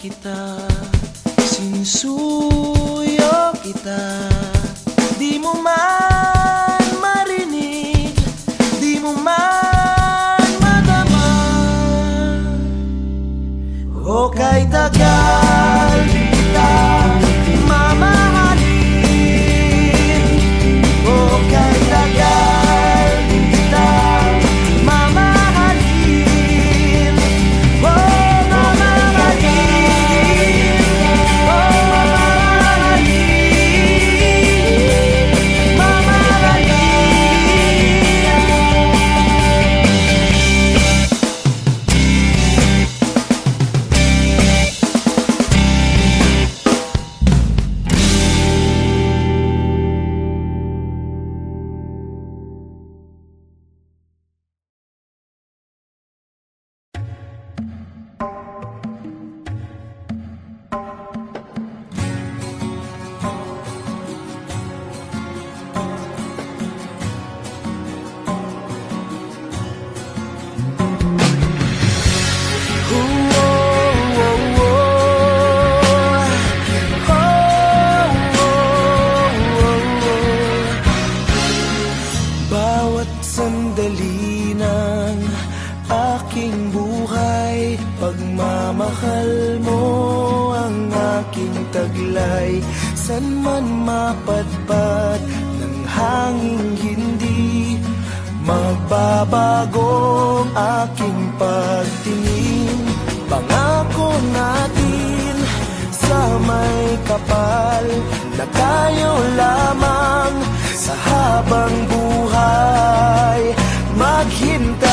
kita, sinusuyo kita. Di mo man marinig, di mo man madama. O kay tagal kita mamahalin, o kay tagal kita mamahalin, o mamahalin, o mamahalin, bawat sandali ng aking buhay, pagmamahal mo ang aking taglay. San man mapadpad ng hanging hindi magbabago ang aking pagtingin. Pangako natin sa may kapal na tayo lamang sa habang buhay maghintay.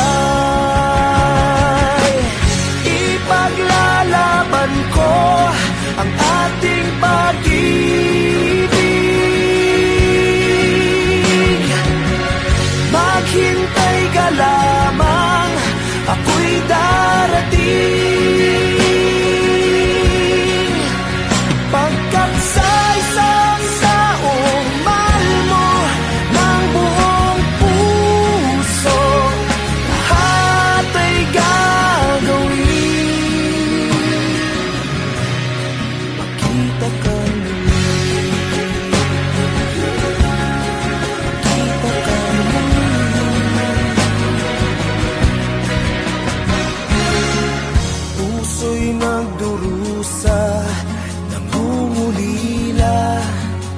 Ipaglalaban ko ang ating pag-ibig. Maghintay ka lamang, ako'y darating. Pagkat sa isang taong mahal mo ng buong puso, lahat ay gagawin. Makita ka muli, makita ka muli. Puso'y nagdurusa, nangungulila,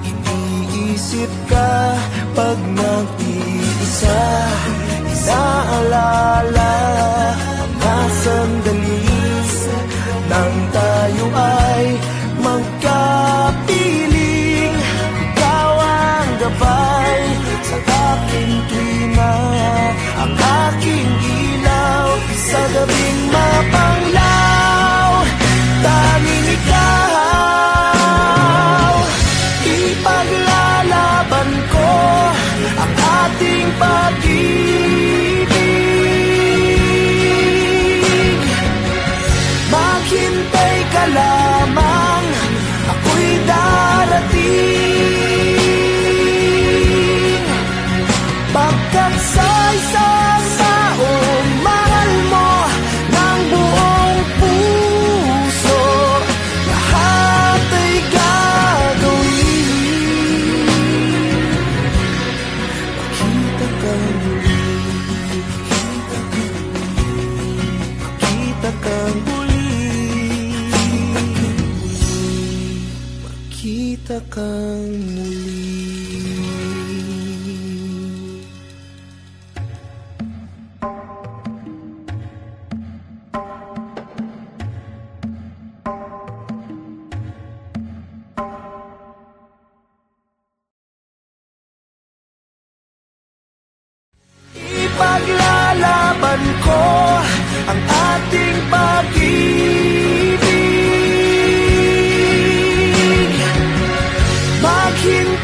iniisip ka pag nag-iisa. Inaalala ang mga sandali nang tayo ay magkapiling. Ikaw ang gabay sa aking tuwina, ang aking ilaw sa gabing mapanglaw. Tanging ikaw, ipaglalaban ko ang ating pag-ibig. Maghintay ka lamang, ako'y darating. Pagkat sa isang taong mahal mo ng buong puso, lahat ay gagawin. Makita ka muli, makita ka muli, makita ka muli. Ipaglalaban ko ang ating pag-ibig. Maghintay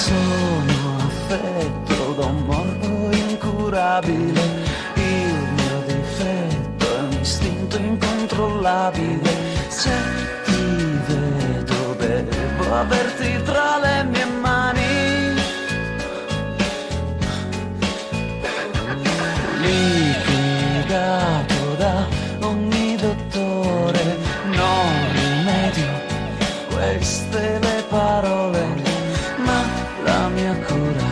sono affetto da un morbo incurabile, il mio difetto è un istinto incontrollabile. Se ti vedo devo averti tra le mie mani, liquidato da ogni dottore, non rimedio queste le parole, ma la mia cura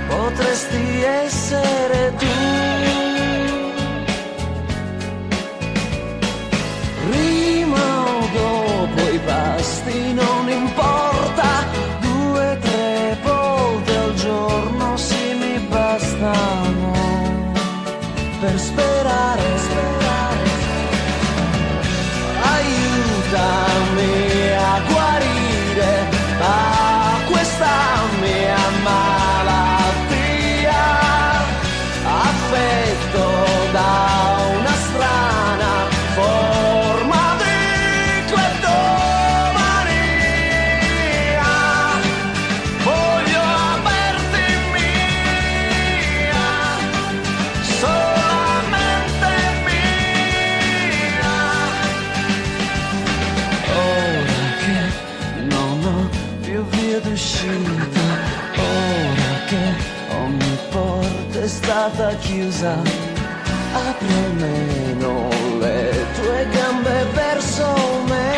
potresti essere tu. Prima o dopo i pasti non importa, 2-3 volte al giorno sì mi bastano per sperare. Aiutami a guarire da questa mia malattia, affetto da una strana forma di cleptomania. Voglio averti mia, solamente mia. Ora che non ho più via d'uscita, ora che ogni porta è stata chiusa, apri almeno le tue gambe verso me.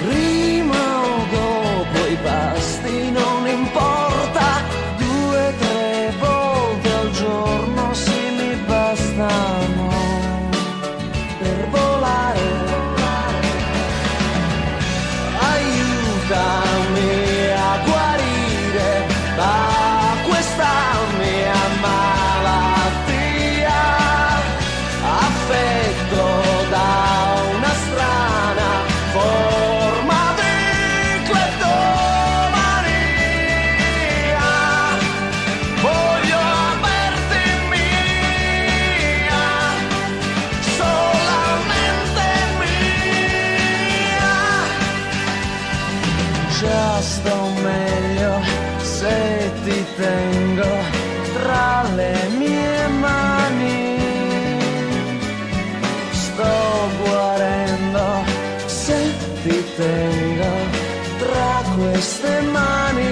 Prima o dopo i pasti non importa, 2-3 volte al giorno sì mi bastano per volare. Aiutami a guarire da questa mia malattia, affetto da una strana forma di cleptomania. Voglio averti mia, solamente mia. Già sto meglio se ti tengo tra le mie mani. Sto guarendo se ti tengo tra queste mani.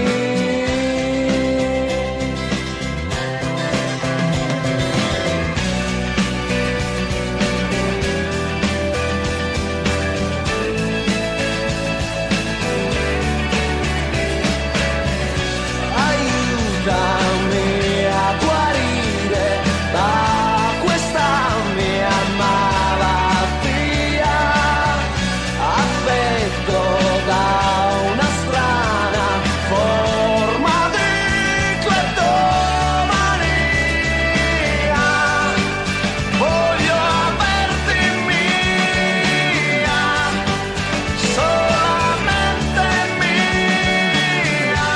Aiutami a guarire da questa mia malattia, affetto da una strana forma di cleptomania. Voglio averti mia, solamente mia.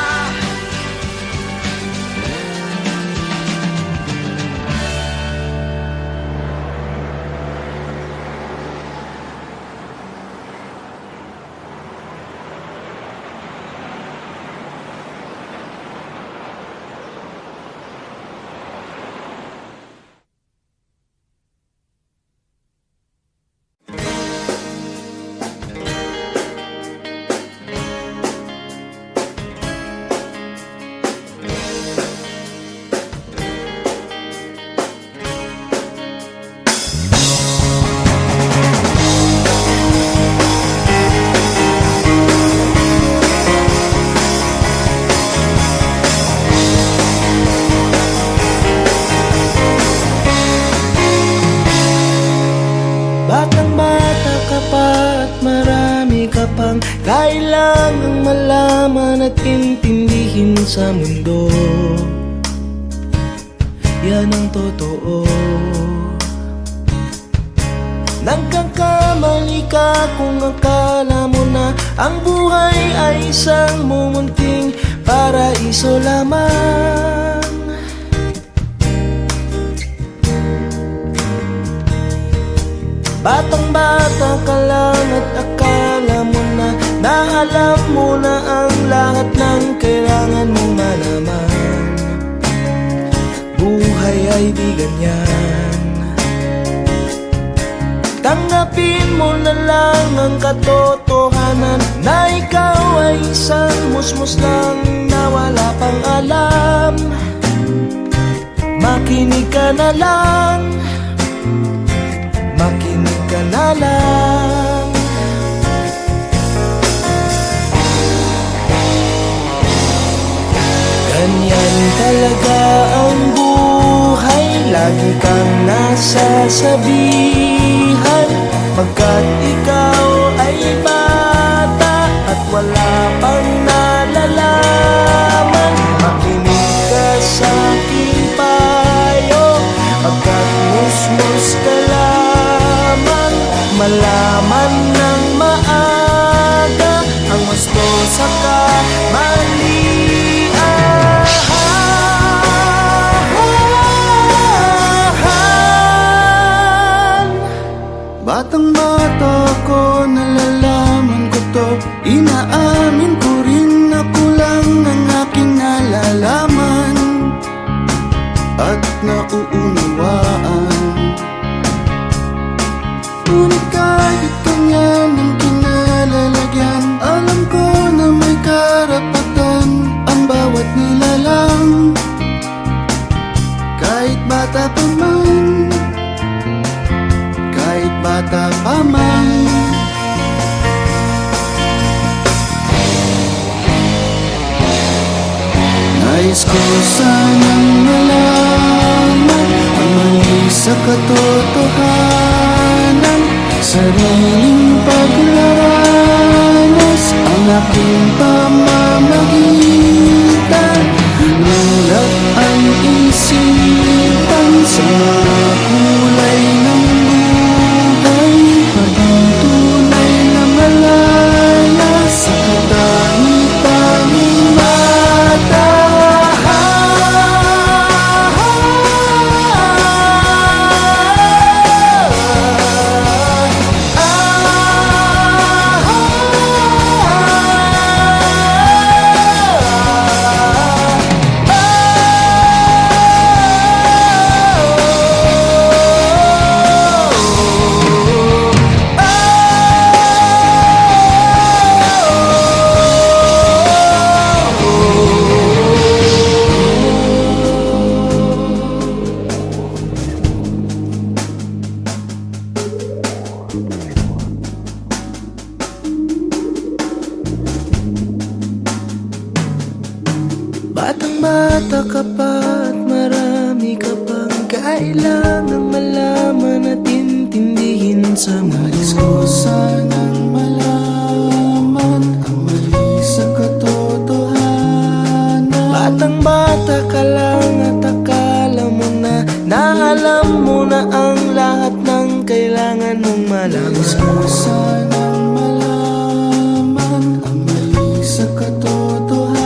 Batang-bata ka pa at marami ka pang kailangang malaman at intindihin sa mundo. Yan ang totoo. Nagkakamali ka kung akala mo na ang buhay ay isang mumunting paraiso lamang. Batang-bata ka lang at akala mo na na alam mo na ang lahat ng kailangan mong malaman. Buhay ay di ganyan. Tanggapin mo na lang ang katotohanan na ikaw ay isang musmus lang na wala pang alam. Makinig ka na lang, makinig ka na lang. Ganyan talaga ang buhay, lagi kang nasasabihan, pagkat ikaw ay bata at wala pang nalalaman. Makinig ka sa aking payo, pagkat musmus ka lamang. Malaman ng maaga ang gusto sa kamalian. Batang bata ko, nalalaman ko to, inaamin ko rin na kulang ang aking nalalaman at nauunawaan. Ngunit kahit ganyan ang kinalalagyan, alam ko na may karapatan ang bawat nilalang. Kahit bata pa man, kahit bata pa man. Nais ko sanang malaman ang mali sa katotohanan, sariling paglaranas ang aking pamamagitan. Nulat ang isipan sa mga kulay ng buhay, maging tunay na malaya sa katangi-tanging mata. Batang bata ka pa at marami ka pang kailangang malaman at intindihin sa mundo. Nais ko sanang malaman ang mali sa katotohanan. Batang bata ka lang at akala mo na alam mo na ang lahat ng kailangan mong malaman. Nais ko sanang malaman ang mali sa katotohanan.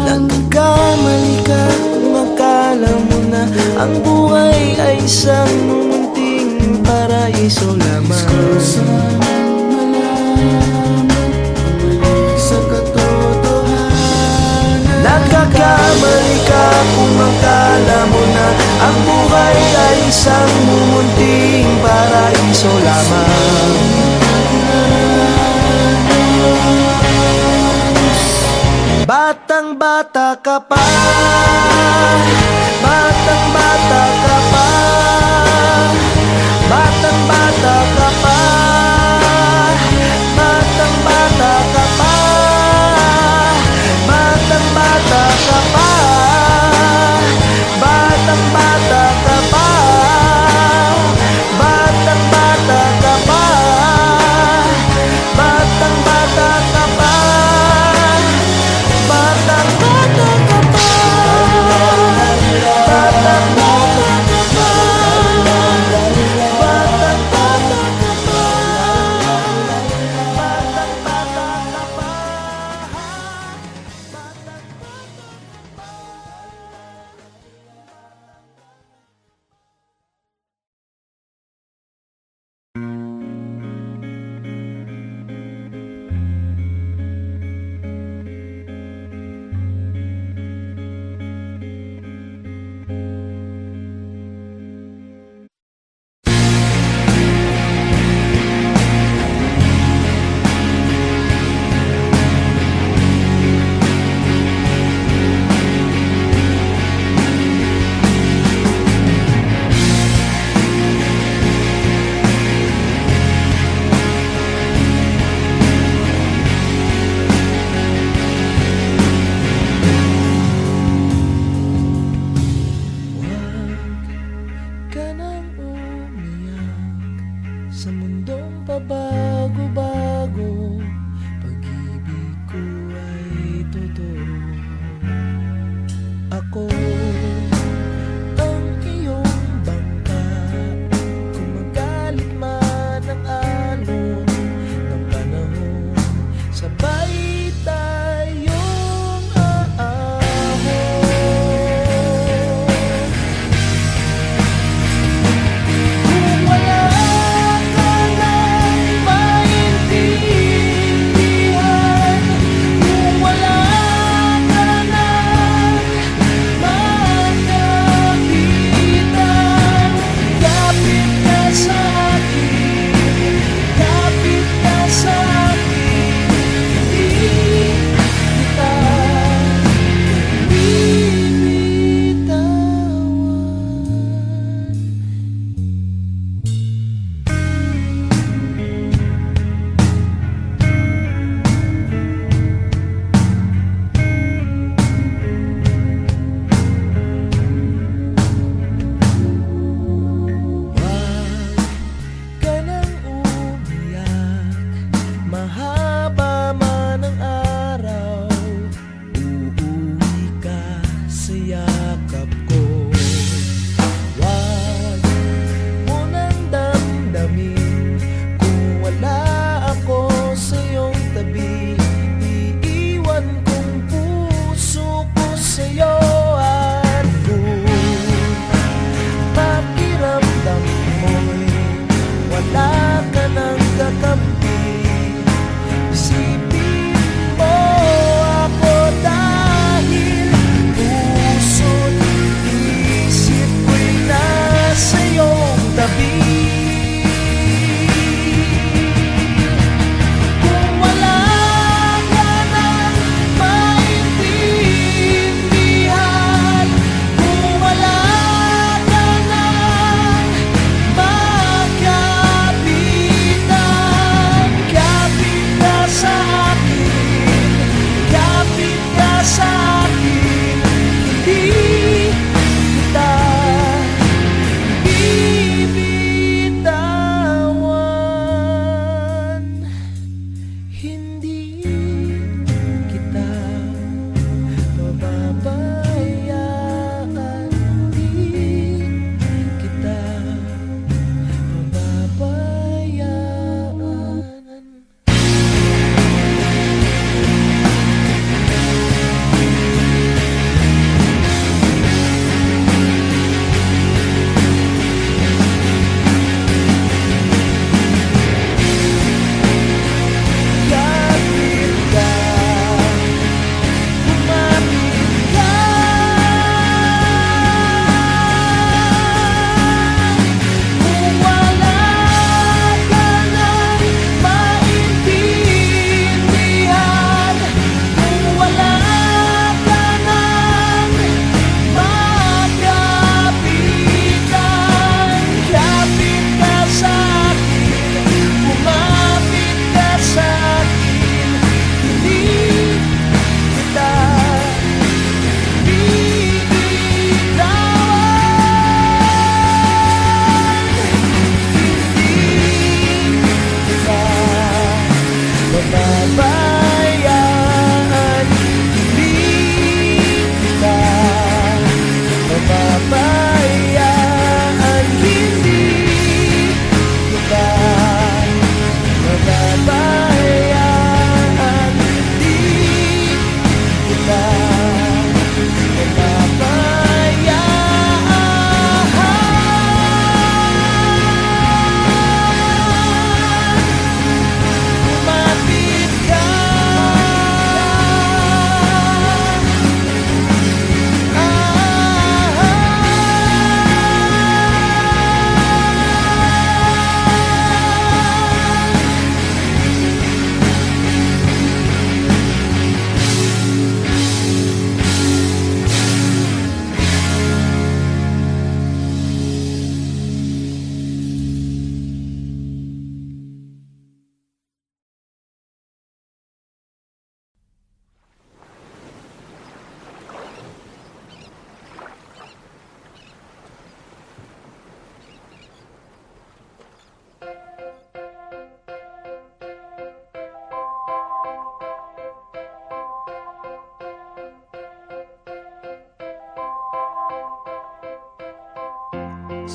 Nagkakamali ka kung akala mo na ang buhay ay isang mumunting paraiso lamang. Nais ko sanang malaman ang mali sa katotohanan. Nagkakamali ka kung akala mo na ang buhay ay isang mumunting paraiso lamang. Batang bata ka pa, batang bata ka pa, batang bata ka pa, batang bata ka pa, batang bata ka pa, batang bata ka pa, batang bata ka pa, batang bata ka pa. Batang bata ka pa, batang bata ka pa, batang bata ka pa, batang bata ka pa. Sa mundong pabago-bago, pag-ibig ko ay totoo. Ako ang iyong bangka, kung magalit man ang alon ng panahon, sabay tayong aahon. Kung wala ka nang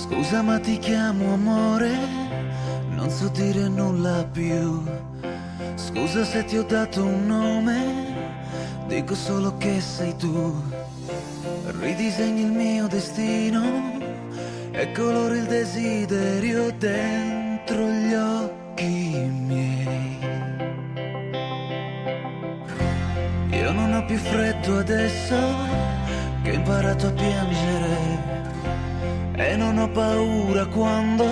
Scusa ma ti chiamo amore, non so dire nulla più. Scusa se ti ho dato un nome, dico solo che sei tu. Ridisegni il mio destino e colori il desiderio dentro gli occhi miei. Io non ho più freddo adesso che ho imparato a piangere, e non ho paura quando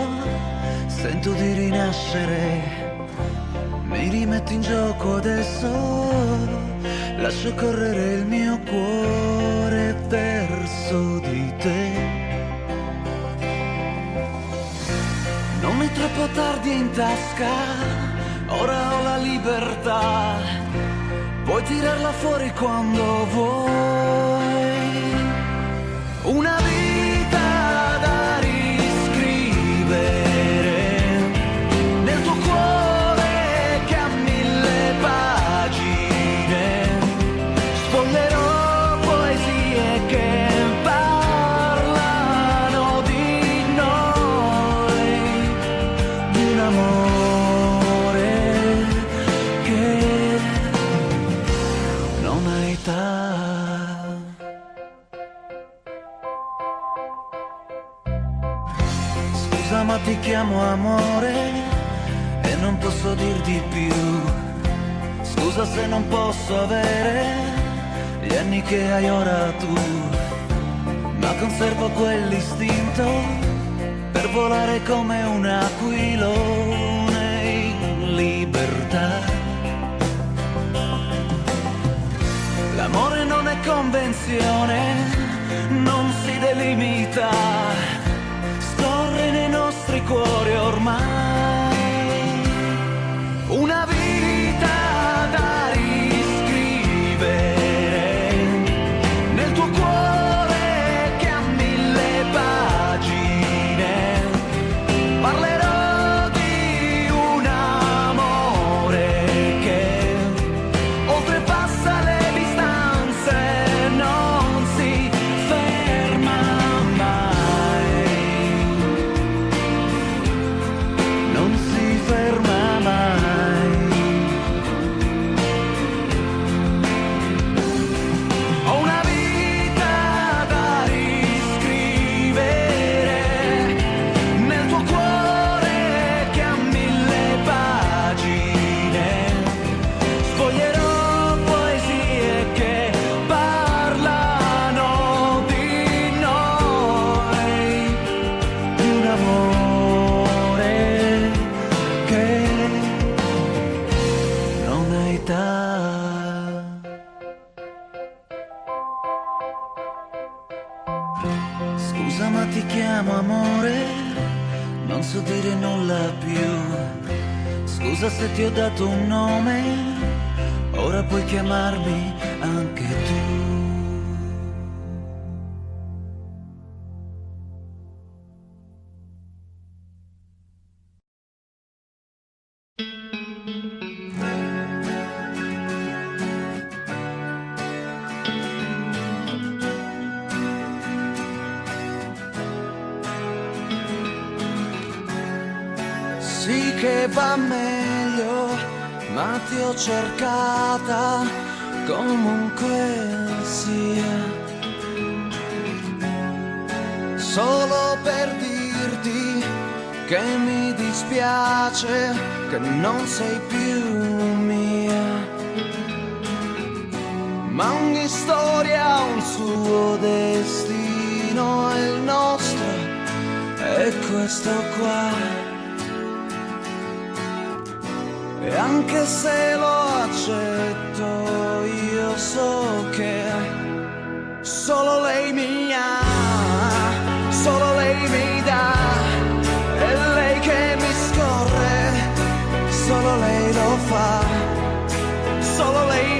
sento di rinascere. Mi rimetto in gioco adesso, lascio correre il mio cuore verso di te. Non è troppo tardi in tasca, ora ho la libertà. Puoi tirarla fuori quando vuoi. Una vita da riscrivere nel tuo cuore che ha 1000 pagine. Sfoglierò poesie che parlano di noi, di un amore che non ha età. Scusa ma ti chiamo amore e non posso dir di più. Scusa se non posso avere gli anni che hai ora tu, ma conservo quell'istinto per volare come un aquilone in libertà. L'amore non è convenzione, non si delimita, scorre nei nostri cuori ormai. Una vita da riscrivere nel tuo cuore che ha 1000 pagine. Parlerò di un amore che oltrepassa le distanze, non si ferma mai, non si ferma mai. Ho una vita da riscrivere nel tuo cuore che ha 1000 pagine. Sfoglierò poesie che parlano di noi, di un amore che non ha età. Scusa ma ti chiamo amore, non so dire nulla più. Scusa se ti ho dato un nome, ora puoi chiamarmi anche tu. Sì che va meglio, ma ti ho cercata comunque sia, solo per dirti che mi dispiace che non sei più mia. Ma ogni storia ha un suo destino e il nostro è questo qua. E anche se lo accetto, io so che solo lei mi ha, solo lei mi dà, è lei che mi scorre, solo lei lo fa, solo lei